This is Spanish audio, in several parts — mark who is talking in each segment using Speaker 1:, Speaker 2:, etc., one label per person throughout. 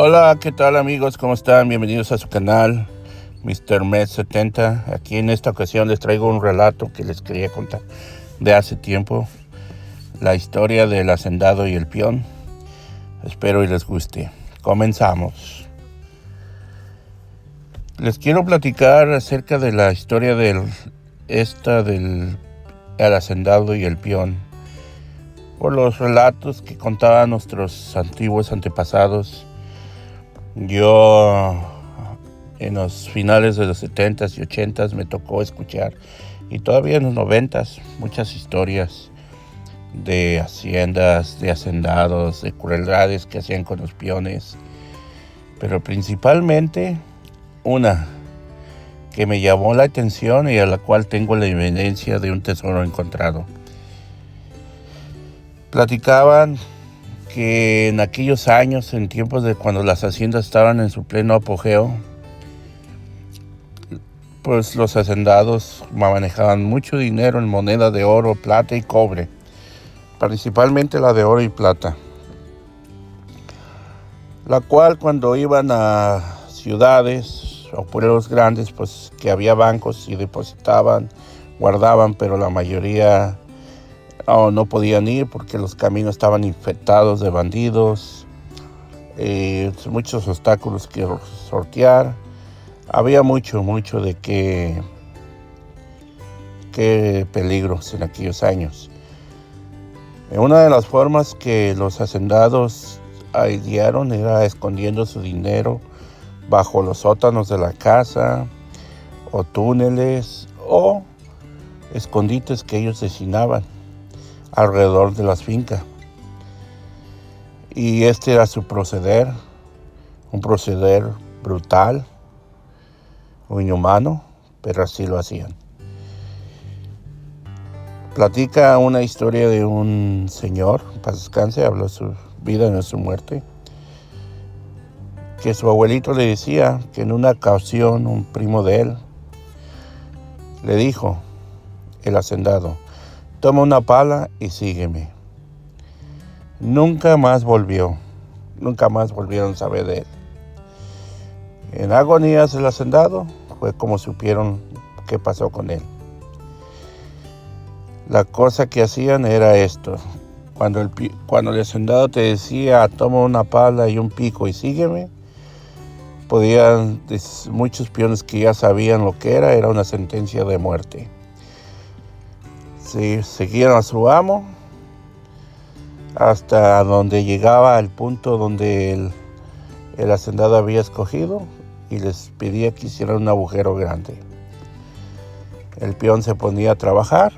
Speaker 1: Hola, ¿qué tal amigos? ¿Cómo están? Bienvenidos a su canal, Mr. Med70. Aquí en esta ocasión les traigo un relato que les quería contar de hace tiempo. La historia del hacendado y el peón. Espero y les guste. Comenzamos. Les quiero platicar acerca de la historia del hacendado y el peón. Por los relatos que contaban nuestros antiguos antepasados. Yo en los finales de los 70s y 80s me tocó escuchar, y todavía en los 90s, muchas historias de haciendas, de hacendados, de crueldades que hacían con los peones, pero principalmente una que me llamó la atención y a la cual tengo la evidencia de un tesoro encontrado. Platicaban que en aquellos años, en tiempos de cuando las haciendas estaban en su pleno apogeo, pues los hacendados manejaban mucho dinero en moneda de oro, plata y cobre, principalmente la de oro y plata, la cual cuando iban a ciudades o pueblos grandes, pues que había bancos y depositaban, guardaban, pero la mayoría no podían ir porque los caminos estaban infectados de bandidos, muchos obstáculos que sortear. Había mucho de qué peligros en aquellos años. Una de las formas que los hacendados idearon era escondiendo su dinero bajo los sótanos de la casa, o túneles, o escondites que ellos designaban alrededor de las fincas. Y este era su proceder, un proceder brutal, inhumano, pero así lo hacían. Platica una historia de un señor, paz descanse, habló de su vida y de su muerte, que su abuelito le decía que en una ocasión un primo de él le dijo, el hacendado, toma una pala y sígueme. Nunca más volvieron a saber de él. En agonías el hacendado fue como supieron qué pasó con él. La cosa que hacían era esto. Cuando el hacendado te decía, toma una pala y un pico y sígueme, muchos peones que ya sabían lo que era una sentencia de muerte. Sí, seguían a su amo hasta donde llegaba el punto donde el hacendado había escogido y les pedía que hicieran un agujero grande. El peón se ponía a trabajar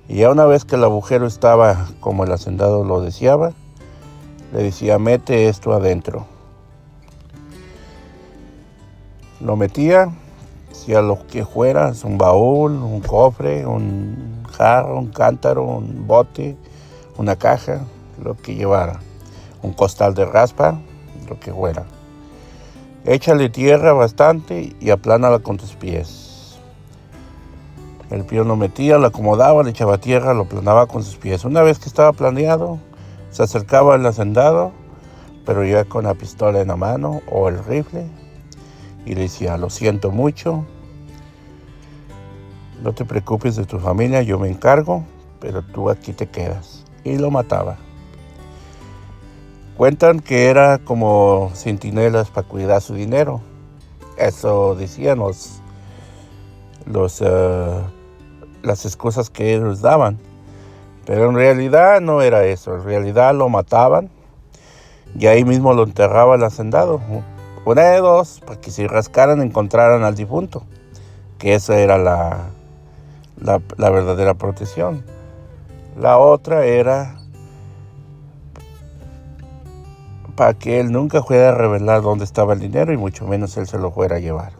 Speaker 1: y ya una vez que el agujero estaba como el hacendado lo deseaba, le decía, mete esto adentro. Lo metía, hacía lo que fuera, un baúl, un cofre, un jarro, un cántaro, un bote, una caja, lo que llevara, un costal de raspa, lo que fuera. Échale tierra bastante y aplánala con tus pies. El peón lo metía, lo acomodaba, le echaba tierra, lo aplanaba con sus pies. Una vez que estaba planeado, se acercaba al hacendado, pero ya con la pistola en la mano o el rifle, y le decía, lo siento mucho, no te preocupes de tu familia, yo me encargo, pero tú aquí te quedas. Y lo mataba. Cuentan que era como centinelas para cuidar su dinero. Eso decían las excusas que ellos daban. Pero en realidad no era eso. En realidad lo mataban y ahí mismo lo enterraba el hacendado. Una de dos, para que si rascaran encontraran al difunto. Que esa era la verdadera protección. La otra era para que él nunca fuera a revelar dónde estaba el dinero y mucho menos él se lo fuera a llevar.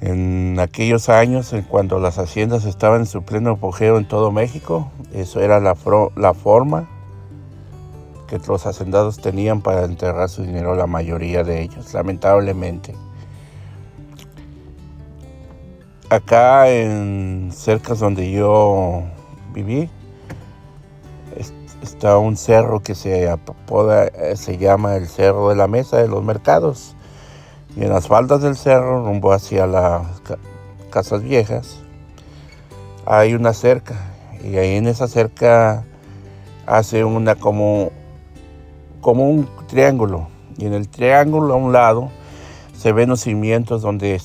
Speaker 1: En aquellos años, cuando las haciendas estaban en su pleno apogeo en todo México, eso era la forma que los hacendados tenían para enterrar su dinero, la mayoría de ellos, lamentablemente. Acá en cerca donde yo viví, está un cerro que se llama el Cerro de la Mesa de los Mercados. Y en las faldas del cerro, rumbo hacia las casas viejas, hay una cerca. Y ahí en esa cerca hace como un triángulo. Y en el triángulo a un lado se ven los cimientos donde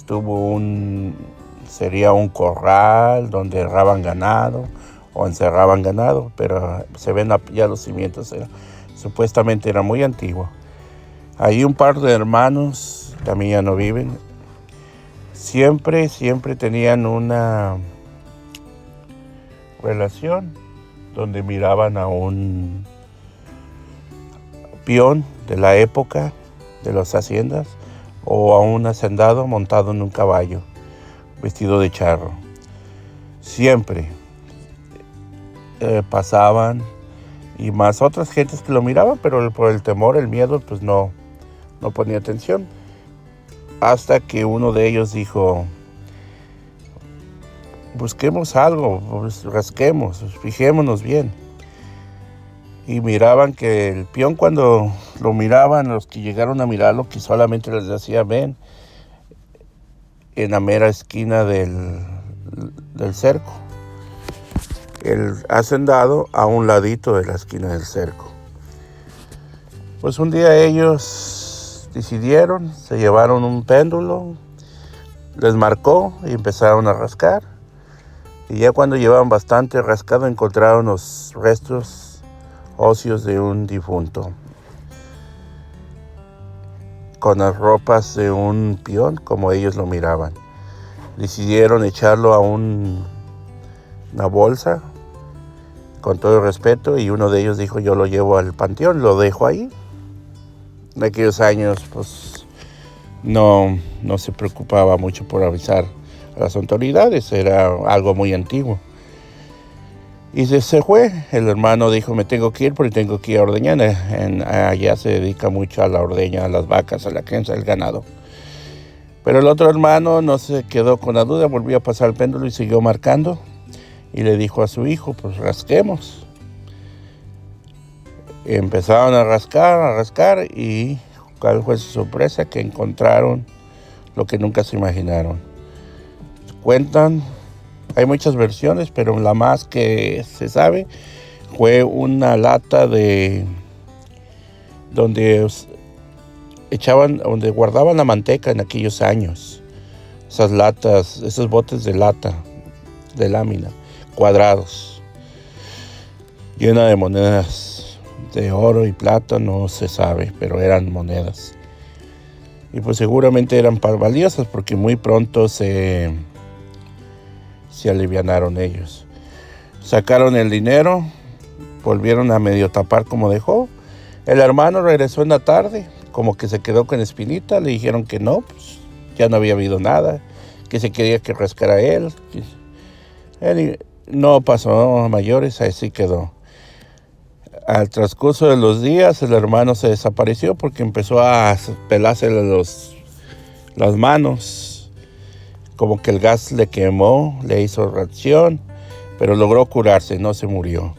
Speaker 1: sería un corral, donde herraban ganado o encerraban ganado, pero se ven ya los cimientos. Supuestamente era muy antiguo. Ahí un par de hermanos, también ya no viven, siempre tenían una relación donde miraban a un peón de la época de las haciendas o a un hacendado montado en un caballo, vestido de charro. Siempre pasaban, y más otras gentes que lo miraban, pero por el temor, el miedo, pues no ponía atención. Hasta que uno de ellos dijo: busquemos algo, pues rasquemos, fijémonos bien. Y miraban que el peón, cuando lo miraban, los que llegaron a mirarlo, que solamente les decía: ven, en la mera esquina del cerco. El hacendado a un ladito de la esquina del cerco. Pues un día ellos decidieron, se llevaron un péndulo, les marcó y empezaron a rascar. Y ya cuando llevaban bastante rascado, encontraron los restos óseos de un difunto, con las ropas de un peón, como ellos lo miraban. Decidieron echarlo a una bolsa, con todo el respeto, y uno de ellos dijo: yo lo llevo al panteón, lo dejo ahí. En aquellos años, pues, no se preocupaba mucho por avisar a las autoridades, era algo muy antiguo. Y se fue. El hermano dijo: me tengo que ir porque tengo que ir a ordeñar. Allá se dedica mucho a la ordeña, a las vacas, a la crianza del ganado. Pero el otro hermano no se quedó con la duda, volvió a pasar el péndulo y siguió marcando. Y le dijo a su hijo: pues rasquemos. Y empezaron a rascar, y ¿cuál fue su sorpresa? Que encontraron lo que nunca se imaginaron. Cuentan, hay muchas versiones, pero la más que se sabe fue una lata donde guardaban la manteca en aquellos años. Esas latas, esos botes de lata, de lámina, cuadrados, llena de monedas de oro y plata, no se sabe, pero eran monedas. Y pues seguramente eran valiosas, porque muy pronto se alivianaron ellos. Sacaron el dinero, volvieron a medio tapar como dejó. El hermano regresó en la tarde, como que se quedó con espinita. Le dijeron que no, pues ya no había habido nada, que se quería que rascara él. Él no pasó a mayores, así quedó. Al transcurso de los días, el hermano se desapareció porque empezó a pelarse las manos. Como que el gas le quemó, le hizo reacción, pero logró curarse, no se murió.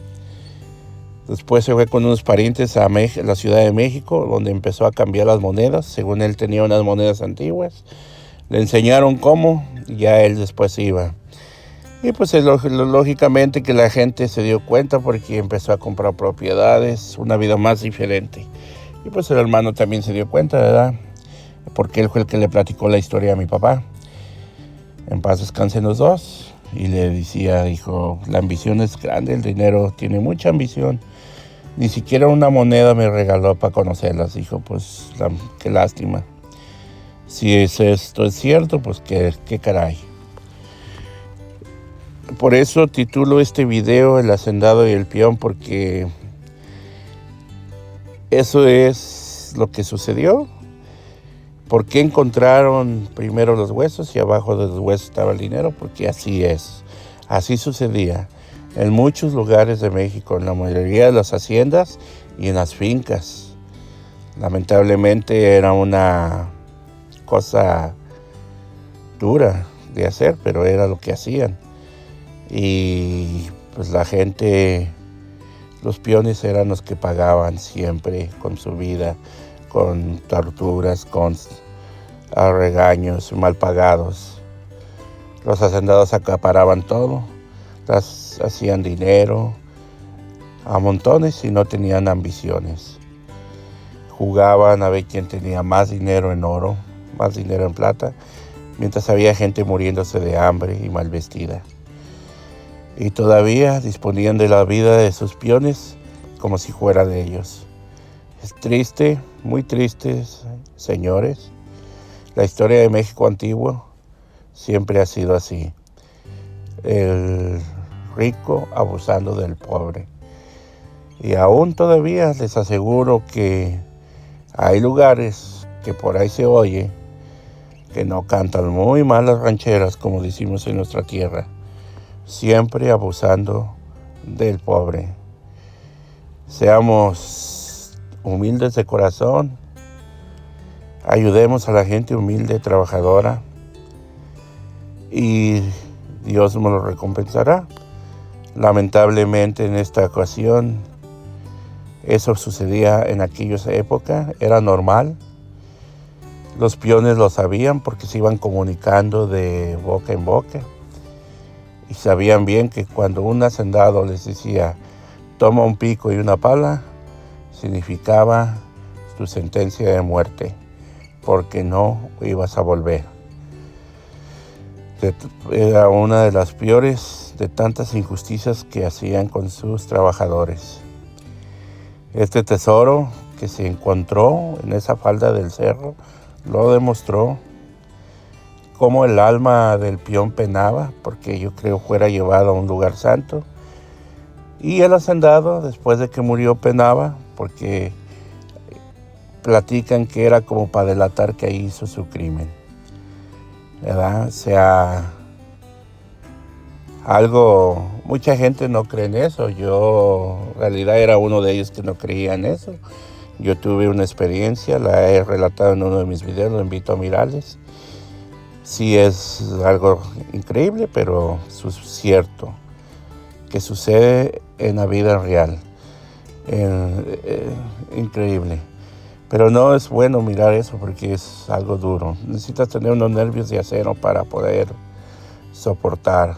Speaker 1: Después se fue con unos parientes a la Ciudad de México, donde empezó a cambiar las monedas. Según él tenía unas monedas antiguas. Le enseñaron cómo, y ya él después se iba. Y pues lógicamente que la gente se dio cuenta, porque empezó a comprar propiedades, una vida más diferente. Y pues el hermano también se dio cuenta, ¿verdad? Porque él fue el que le platicó la historia a mi papá. En paz descansen los dos. Y le decía: dijo, la ambición es grande, el dinero tiene mucha ambición. Ni siquiera una moneda me regaló para conocerlas. Dijo: pues qué lástima. Si esto es cierto, pues qué caray. Por eso titulo este video El hacendado y el peón, porque eso es lo que sucedió. ¿Por qué encontraron primero los huesos y abajo de los huesos estaba el dinero? Porque así es, así sucedía en muchos lugares de México, en la mayoría de las haciendas y en las fincas. Lamentablemente era una cosa dura de hacer, pero era lo que hacían. Y pues la gente Los peones eran los que pagaban siempre con su vida, con torturas, con regaños mal pagados. Los hacendados acaparaban todo, hacían dinero a montones y no tenían ambiciones. Jugaban a ver quién tenía más dinero en oro, más dinero en plata, mientras había gente muriéndose de hambre y mal vestida. Y todavía disponían de la vida de sus peones como si fuera de ellos. Es triste, muy triste, señores. La historia de México antiguo siempre ha sido así. El rico abusando del pobre. Y aún todavía les aseguro que hay lugares que por ahí se oye que no cantan muy mal las rancheras, como decimos en nuestra tierra, siempre abusando del pobre. Seamos humildes de corazón, ayudemos a la gente humilde, trabajadora, y Dios nos lo recompensará. Lamentablemente en esta ocasión, eso sucedía en aquella época, era normal. Los peones lo sabían porque se iban comunicando de boca en boca. Y sabían bien que cuando un hacendado les decía, toma un pico y una pala, significaba tu sentencia de muerte, porque no ibas a volver. Era una de las peores de tantas injusticias que hacían con sus trabajadores. Este tesoro que se encontró en esa falda del cerro lo demostró. Cómo el alma del peón penaba, porque yo creo fuera llevado a un lugar santo. Y el hacendado, después de que murió, penaba, porque platican que era como para delatar que ahí hizo su crimen, ¿verdad? O sea, mucha gente no cree en eso. Yo, en realidad, era uno de ellos que no creía en eso. Yo tuve una experiencia, la he relatado en uno de mis videos, lo invito a mirarles. Sí es algo increíble, pero es cierto, que sucede en la vida real. Increíble. Pero no es bueno mirar eso porque es algo duro. Necesitas tener unos nervios de acero para poder soportar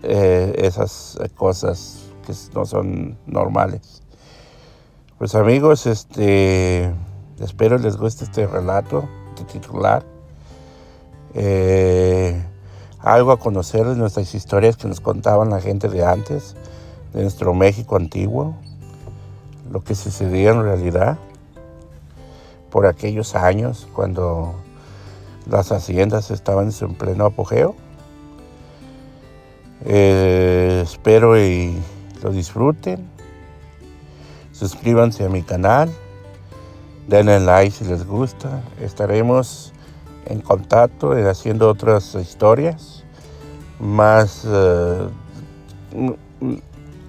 Speaker 1: esas cosas que no son normales. Pues amigos, espero les guste este relato, este titular. Algo a conocer de nuestras historias que nos contaban la gente de antes, de nuestro México antiguo, lo que sucedía en realidad por aquellos años cuando las haciendas estaban en su pleno apogeo. Espero y lo disfruten. Suscríbanse a mi canal, denle like si les gusta. Estaremos en contacto, haciendo otras historias, más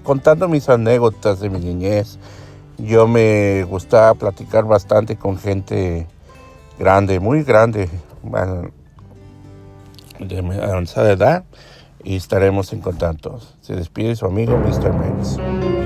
Speaker 1: contando mis anécdotas de mi niñez. Yo me gustaba platicar bastante con gente grande, muy grande, de avanzada edad, y estaremos en contacto. Se despide su amigo Mr. Mex.